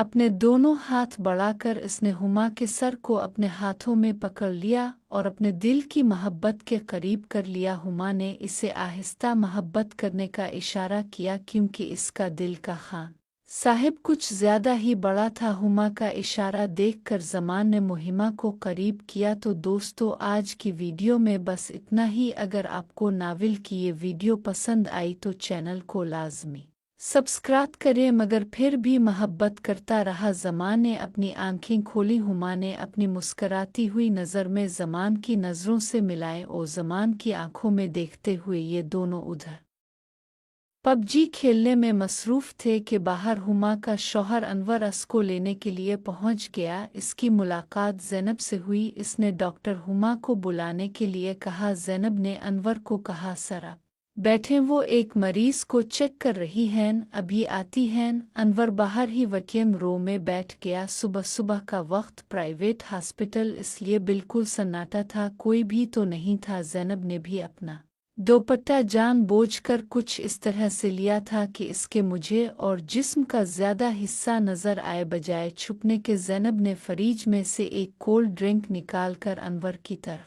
अपने दोनों हाथ बढ़ाकर इसने हुमा के सर को अपने हाथों में पकड़ लिया और अपने दिल की मोहब्बत के करीब कर लिया। हुमा ने इसे आहिस्ता मोहब्बत करने का इशारा किया क्योंकि इसका दिल का खान साहिब कुछ ज्यादा ही बड़ा था। हुमा का इशारा देखकर ज़मान ने मुहिमा को करीब किया। तो दोस्तों, आज की वीडियो में बस इतना ही। अगर आपको नावल की ये वीडियो पसंद आई तो चैनल को लाजमी सब्सक्राइब करें। मगर फिर भी मोहब्बत करता रहा। ज़मान ने अपनी आंखें खोली। हुमा ने अपनी मुस्कराती हुई नज़र में ज़मान की नज़रों से मिलाए और ज़मान की आंखों में देखते हुए ये दोनों उधर पबजी खेलने में मसरूफ़ थे कि बाहर हुमा का शौहर अनवर असको लेने के लिए पहुंच गया। इसकी मुलाकात ज़ैनब से हुई। इसने डॉक्टर हुमा को बुलाने के लिए कहा। ज़ैनब ने अनवर को कहा, सर बैठे, वो एक मरीज़ को चेक कर रही हैं, अभी आती हैं। अनवर बाहर ही वेटिंग रूम में बैठ गया। सुबह सुबह का वक्त, प्राइवेट हॉस्पिटल, इसलिए बिल्कुल सन्नाटा था, कोई भी तो नहीं था। ज़ैनब ने भी अपना दोपट्टा जानबूझकर कुछ इस तरह से लिया था कि इसके मुझे और जिस्म का ज़्यादा हिस्सा नज़र आए। बजाय छुपने के ज़ैनब ने फ्रिज में से एक कोल्ड ड्रिंक निकालकर अनवर की तरफ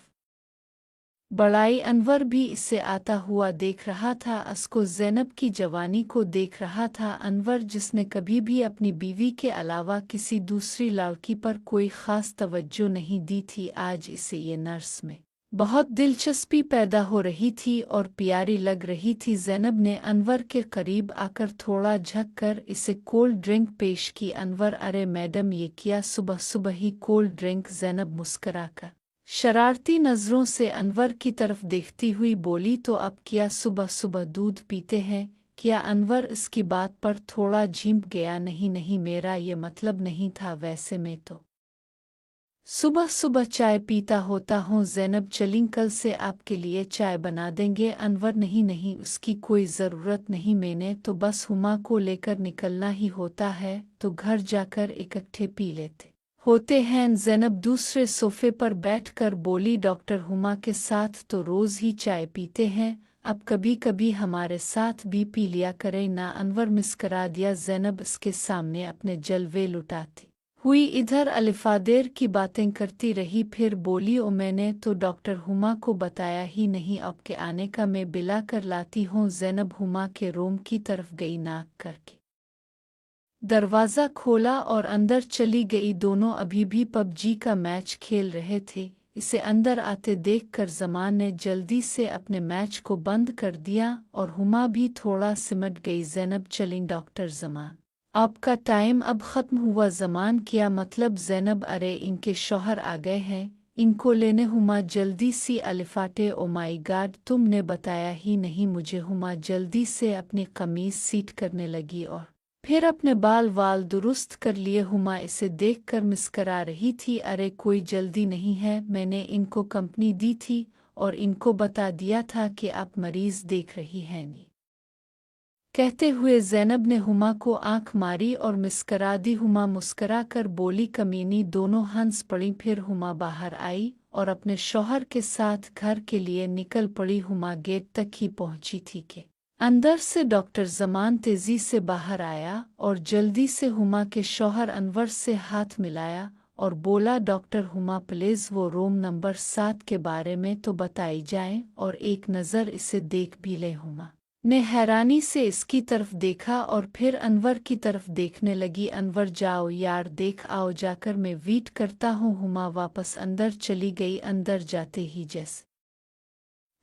बढ़ाई। अनवर भी इससे आता हुआ देख रहा था। असको ज़ैनब की जवानी को देख रहा था। अनवर, जिसने कभी भी अपनी बीवी के अलावा किसी दूसरी लड़की पर कोई ख़ास तवज्जो नहीं दी थी, आज इसे ये नर्स में बहुत दिलचस्पी पैदा हो रही थी और प्यारी लग रही थी। ज़ैनब ने अनवर के करीब आकर थोड़ा झुक कर इसे कोल्ड ड्रिंक पेश की। अनवर, अरे मैडम, ये किया सुबह सुबह ही कोल्ड ड्रिंक? ज़ैनब मुस्कराकर शरारती नज़रों से अनवर की तरफ देखती हुई बोली, तो अब क्या सुबह सुबह दूध पीते हैं क्या? अनवर इसकी बात पर थोड़ा झिंक गया। नहीं नहीं, मेरा ये मतलब नहीं था, वैसे मैं तो सुबह सुबह चाय पीता होता हूँ। ज़ैनब, चलिए कल से आपके लिए चाय बना देंगे। अनवर, नहीं नहीं, उसकी कोई ज़रूरत नहीं, मैंने तो बस हुमा को लेकर निकलना ही होता है, तो घर जाकर इकट्ठे पी लेते होते हैं। ज़ैनब दूसरे सोफे पर बैठकर बोली, डॉक्टर हुमा के साथ तो रोज़ ही चाय पीते हैं, अब कभी कभी हमारे साथ भी पी लिया करें ना। अनवर मुस्करा दिया। ज़ैनब इसके सामने अपने जलवे लुटाती हुई इधर अलिफादेर की बातें करती रही। फिर बोली, ओ मैंने तो डॉक्टर हुमा को बताया ही नहीं, आपके आने का मैं बिला कर लाती हूँ। ज़ैनब हुमा के रूम की तरफ गई, नाक करके दरवाज़ा खोला और अंदर चली गई। दोनों अभी भी पबजी का मैच खेल रहे थे। इसे अंदर आते देखकर ज़मान ने जल्दी से अपने मैच को बंद कर दिया और हुमा भी थोड़ा सिमट गई। ज़ैनब, चलें डॉक्टर, ज़मान आपका टाइम अब ख़त्म हुआ। ज़मान, क्या मतलब? ज़ैनब, अरे इनके शौहर आ गए हैं, इनको लेने। हुमा जल्दी सी अलिफाटे, ओ माई गॉड, तुमने बताया ही नहीं मुझे। हुमा जल्दी से अपनी कमीज़ सीट करने लगी और फिर अपने बाल वाल दुरुस्त कर लिए। हुमा इसे देखकर मुस्करा रही थी। अरे कोई जल्दी नहीं है, मैंने इनको कंपनी दी थी और इनको बता दिया था कि आप मरीज़ देख रही हैं नी। कहते हुए ज़ैनब ने हुमा को आंख मारी और मुस्करा दी। हुमा मुस्करा कर बोली, कमीनी। दोनों हंस पड़ी। फिर हुमा बाहर आई और अपने शौहर के साथ घर के लिए निकल पड़ी। हुमा गेट तक ही पहुंची थी कि अंदर से डॉक्टर ज़मान तेजी से बाहर आया और जल्दी से हुमा के शौहर अनवर से हाथ मिलाया और बोला, डॉक्टर हुमा, प्लीज़ वो रूम नंबर 7 के बारे में तो बताई जाए और एक नज़र इसे देख भी ले। हुमा ने हैरानी से इसकी तरफ देखा और फिर अनवर की तरफ देखने लगी। अनवर, जाओ यार, देख आओ जाकर, मैं वेट करता हूँ। हुमा वापस अंदर चली गई। अंदर जाते ही जैसे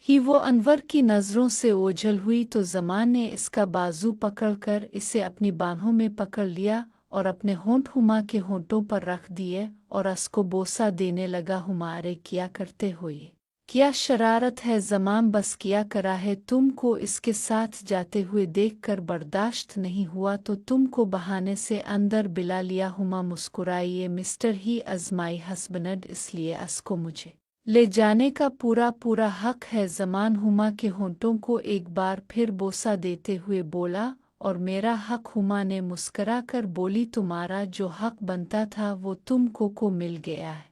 ही वो अनवर की नज़रों से ओझल हुई तो ज़मान ने इसका बाजू पकड़कर इसे अपनी बाहों में पकड़ लिया और अपने होंठ हुमा के होंठों पर रख दिए और उसको बोसा देने लगा। हुमा, अरे क्या करते हो ये? क्या शरारत है? ज़मान, बस किया करा है, तुमको इसके साथ जाते हुए देखकर बर्दाश्त नहीं हुआ तो तुमको बहाने से अंदर बिला लिया। हुमा मुस्कुराई, ये मिस्टर ही अजमाई हस्बैंड, इसलिए उसको मुझे ले जाने का पूरा पूरा हक है। ज़मान हुमा के होंठों को एक बार फिर बोसा देते हुए बोला, और मेरा हक? हुमा ने मुस्करा कर बोली, तुम्हारा जो हक बनता था वो तुमको को मिल गया है।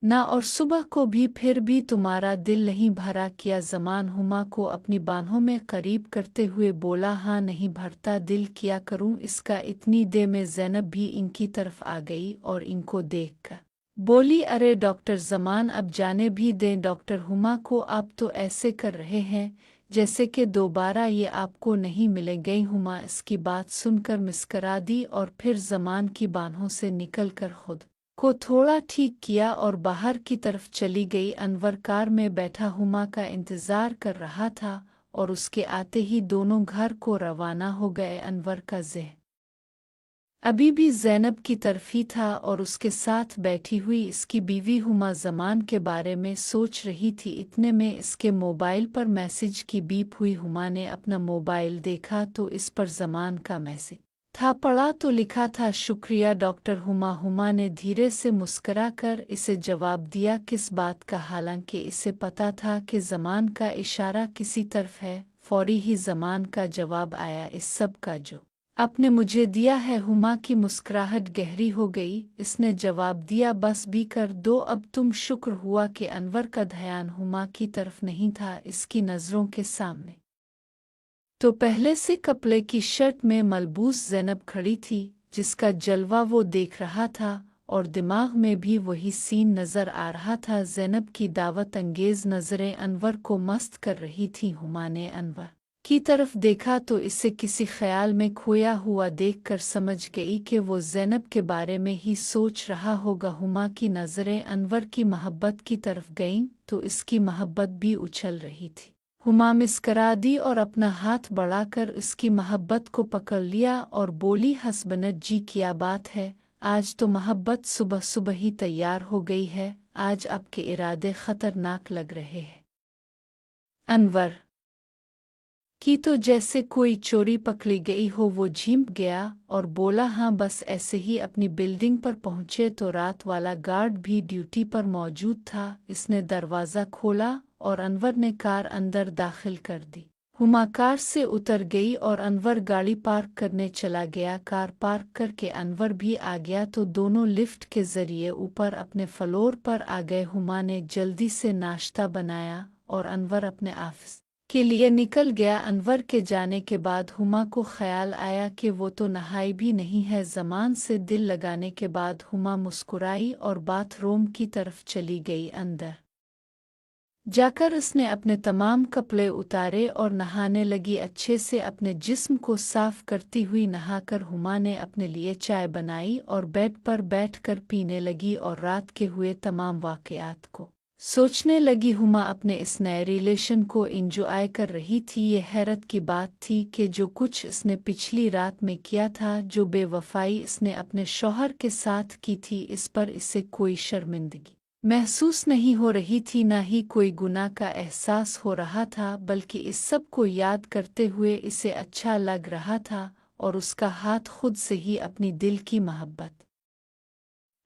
ना और सुबह को भी फिर भी तुम्हारा दिल नहीं भरा किया। ज़मान हुमा को अपनी बाहों में करीब करते हुए बोला, हाँ नहीं भरता दिल, क्या करूं इसका। इतनी देर में ज़ैनब भी इनकी तरफ आ गई और इनको देखकर बोली, अरे डॉक्टर ज़मान अब जाने भी दें। डॉक्टर हुमा को आप तो ऐसे कर रहे हैं जैसे कि दोबारा ये आपको नहीं मिलेंगे। हुमा इसकी बात सुनकर मुस्करा दी और फिर ज़मान की बाहों से निकलकर खुद को थोड़ा ठीक किया और बाहर की तरफ चली गई। अनवर कार में बैठा हुमा का इंतज़ार कर रहा था और उसके आते ही दोनों घर को रवाना हो गए। अनवर का ज़हन अभी भी ज़ैनब की तरफ ही था और उसके साथ बैठी हुई इसकी बीवी हुमा ज़मान के बारे में सोच रही थी। इतने में इसके मोबाइल पर मैसेज की बीप हुई। हुमा ने अपना मोबाइल देखा तो इस पर ज़मान का मैसेज था। पढ़ा तो लिखा था, शुक्रिया डॉक्टर हुमा। हुमा ने धीरे से मुस्करा कर इसे जवाब दिया, किस बात का। हालांकि इसे पता था कि ज़मान का इशारा किसी तरफ है। फौरी ही ज़मान का जवाब आया, इस सब का जो आपने मुझे दिया है। हुमा की मुस्कुराहट गहरी हो गई। इसने जवाब दिया, बस भी कर दो अब तुम। शुक्र हुआ कि अनवर का ध्यान हुमा की तरफ नहीं था। इसकी नज़रों के सामने तो पहले से कपड़े की शर्ट में मलबूस ज़ैनब खड़ी थी, जिसका जलवा वो देख रहा था और दिमाग में भी वही सीन नज़र आ रहा था। ज़ैनब की दावत अंगेज़ नज़रें अनवर को मस्त कर रही थीं। हुमा ने अनवर की तरफ देखा तो इसे किसी ख्याल में खोया हुआ देखकर समझ गई कि वो ज़ैनब के बारे में ही सोच रहा होगा। हुमा की नज़रें अनवर की मोहब्बत की तरफ गईं तो इसकी मोहब्बत भी उछल रही थी। हुमा मुस्करा दी और अपना हाथ बढ़ाकर उसकी मोहब्बत को पकड़ लिया और बोली, हसबनत जी क्या बात है, आज तो मोहब्बत सुबह सुबह ही तैयार हो गई है। आज आपके इरादे खतरनाक लग रहे हैं। अनवर की तो जैसे कोई चोरी पकड़ी गई हो। वो झिंप गया और बोला, हाँ बस ऐसे ही। अपनी बिल्डिंग पर पहुंचे तो रात वाला गार्ड भी ड्यूटी पर मौजूद था। इसने दरवाज़ा खोला और अनवर ने कार अंदर दाखिल कर दी। हुमा कार से उतर गई और अनवर गाड़ी पार्क करने चला गया। कार पार्क करके अनवर भी आ गया तो दोनों लिफ्ट के ज़रिए ऊपर अपने फ्लोर पर आ गए। हुमा ने जल्दी से नाश्ता बनाया और अनवर अपने ऑफिस के लिए निकल गया। अनवर के जाने के बाद हुमा को ख्याल आया कि वो तो नहाई भी नहीं है। ज़मान से दिल लगाने के बाद हुमा मुस्कुराई और बाथरूम की तरफ चली गई। अंदर जाकर उसने अपने तमाम कपड़े उतारे और नहाने लगी। अच्छे से अपने जिस्म को साफ करती हुई नहाकर हुमा ने अपने लिए चाय बनाई और बेड पर बैठकर पीने लगी और रात के हुए तमाम वाक़यात को सोचने लगी। हुमा अपने इस नए रिलेशन को एंजॉय कर रही थी। ये हैरत की बात थी कि जो कुछ इसने पिछली रात में किया था, जो बेवफाई इसने अपने शौहर के साथ की थी, इस पर इसे कोई शर्मिंदगी महसूस नहीं हो रही थी, ना ही कोई गुनाह का एहसास हो रहा था, बल्कि इस सब को याद करते हुए इसे अच्छा लग रहा था और उसका हाथ खुद से ही अपनी दिल की मोहब्बत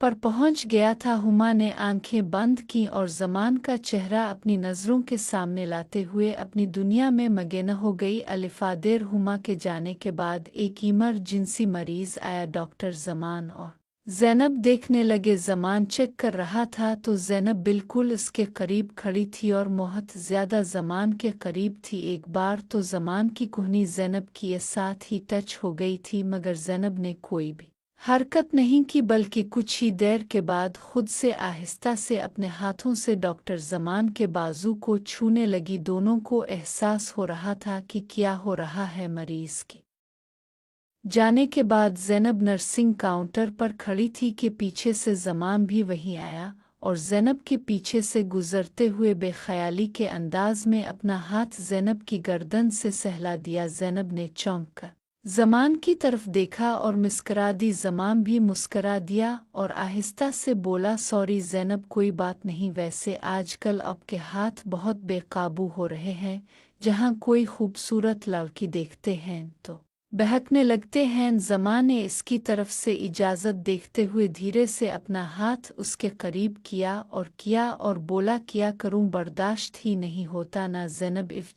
पर पहुंच गया था। हुमा ने आंखें बंद की और ज़मान का चेहरा अपनी नज़रों के सामने लाते हुए अपनी दुनिया में मगन हो गई। अलिफादेर हुमा के जाने के बाद एक इमरजेंसी मरीज़ आया। डॉक्टर ज़मान और ज़ैनब देखने लगे। ज़मान चेक कर रहा था तो ज़ैनब बिल्कुल उसके करीब खड़ी थी और बहुत ज़्यादा ज़मान के करीब थी। एक बार तो ज़मान की कुहनी ज़ैनब की साथ ही टच हो गई थी, मगर ज़ैनब ने कोई भी हरकत नहीं की, बल्कि कुछ ही देर के बाद खुद से आहिस्ता से अपने हाथों से डॉक्टर ज़मान के बाजू को छूने लगी। दोनों को एहसास हो रहा था कि क्या हो रहा है। मरीज़ के जाने के बाद ज़ैनब नर्सिंग काउंटर पर खड़ी थी कि पीछे से ज़मान भी वहीं आया और ज़ैनब के पीछे से गुज़रते हुए बेख्याली के अंदाज में अपना हाथ ज़ैनब की गर्दन से सहला दिया। ज़ैनब ने चौंक कर ज़मान की तरफ देखा और मुस्करा दी। ज़मान भी मुस्करा दिया और आहिस्ता से बोला, सॉरी ज़ैनब, कोई बात नहीं। वैसे आजकल आपके हाथ बहुत बेकाबू हो रहे हैं। जहाँ कोई खूबसूरत लड़की देखते हैं तो बहकने लगते हैं। ज़मान ने इसकी तरफ से इजाज़त देखते हुए धीरे से अपना हाथ उसके करीब किया और बोला, क्या करूं, बर्दाश्त ही नहीं होता ना। ज़ैनब इफ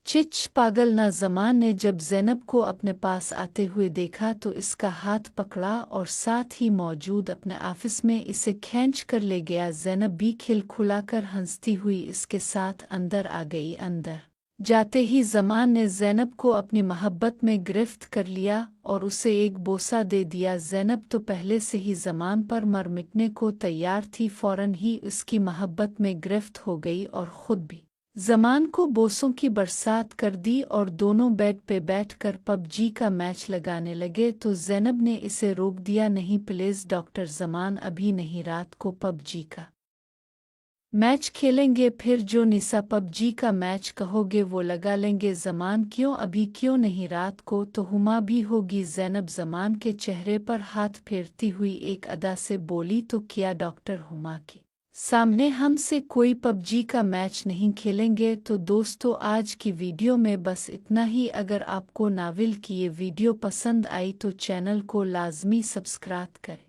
चिच पागल ना ज़मान ने जब ज़ैनब को अपने पास आते हुए देखा तो इसका हाथ पकड़ा और साथ ही मौजूद अपने ऑफिस में इसे खींच कर ले गया। ज़ैनब भी खिलखिलाकर हंसती हुई इसके साथ अंदर आ गई। अंदर जाते ही ज़मान ने ज़ैनब को अपनी मोहब्बत में गिरफ्त कर लिया और उसे एक बोसा दे दिया। ज़ैनब तो पहले से ही ज़मान पर मर मिटने को तैयार थी, फ़ौरन ही उसकी मोहब्बत में गिरफ्त हो गई और ख़ुद भी ज़मान को बोसों की बरसात कर दी और दोनों बेड पे बैठकर पबजी का मैच लगाने लगे। तो ज़ैनब ने इसे रोक दिया, नहीं प्लीज़ डॉक्टर, ज़मान अभी नहीं, रात को पबजी का मैच खेलेंगे, फिर जो निशा पबजी का मैच कहोगे वो लगा लेंगे। ज़मान क्यों, अभी क्यों नहीं, रात को तो हुमा भी होगी। ज़ैनब ज़मान के चेहरे पर हाथ फेरती हुई एक अदा से बोली, तो क्या डॉक्टर, हुमा के सामने हमसे कोई पबजी का मैच नहीं खेलेंगे। तो दोस्तों आज की वीडियो में बस इतना ही। अगर आपको नावल की ये वीडियो पसंद आई तो चैनल को लाजमी सब्सक्राइब करें।